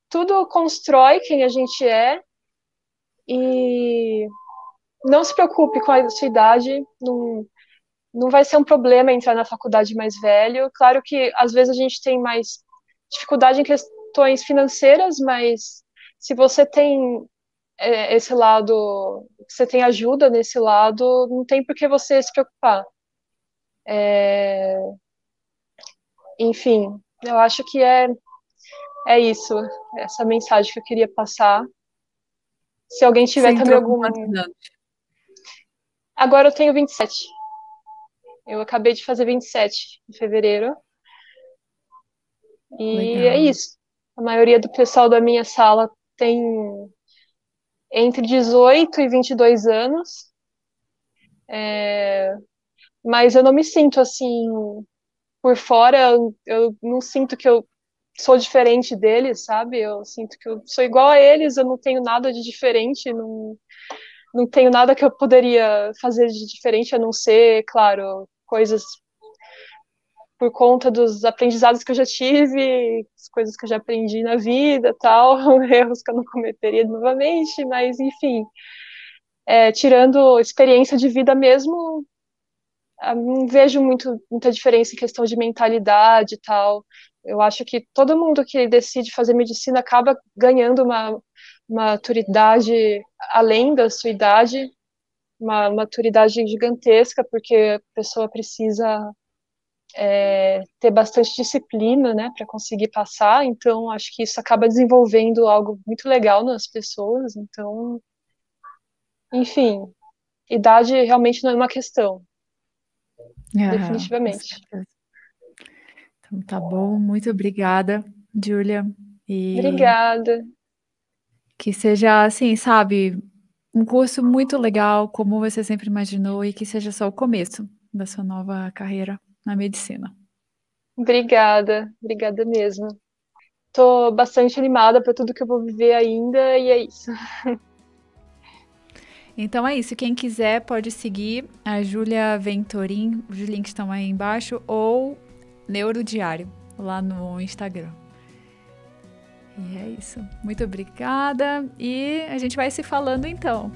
tudo constrói quem a gente é e não se preocupe com a sua idade, não vai ser um problema entrar na faculdade mais velho. Claro que às vezes a gente tem mais dificuldade em questões financeiras, mas se você tem esse lado, você tem ajuda nesse lado, não tem por que você se preocupar. Enfim, eu acho que é isso, essa mensagem que eu queria passar. Se alguém Você tiver também entrou com quantos algum. anos? Agora eu tenho 27. Eu acabei de fazer 27 em fevereiro. E é Legal. isso. A maioria do pessoal da minha sala tem entre 18 e 22 anos, mas eu não me sinto assim por fora, eu não sinto que eu sou diferente deles, sabe? Eu sinto que eu sou igual a eles, eu não tenho nada de diferente, não tenho nada que eu poderia fazer de diferente a não ser, claro, coisas por conta dos aprendizados que eu já tive, as coisas que eu já aprendi na vida, tal, erros que eu não cometeria novamente, mas enfim, tirando experiência de vida mesmo, não vejo muita diferença em questão de mentalidade e tal. Eu acho que todo mundo que decide fazer medicina acaba ganhando uma maturidade além da sua idade, uma maturidade gigantesca, porque a pessoa precisa ter bastante disciplina, né, para conseguir passar. Então, acho que isso acaba desenvolvendo algo muito legal nas pessoas. Então, enfim, idade realmente não é uma questão, Aham, com definitivamente. certeza. Então tá bom, muito obrigada, Júlia. E Obrigada. que seja assim, sabe, um curso muito legal, como você sempre imaginou, e que seja só o começo da sua nova carreira na medicina. Obrigada, obrigada mesmo. Tô bastante animada para tudo que eu vou viver ainda e é isso. Então é isso. Quem quiser pode seguir a Júlia Ventorim, os links estão aí embaixo, ou Neurodiário, lá no Instagram. E é isso. Muito obrigada e a gente vai se falando então.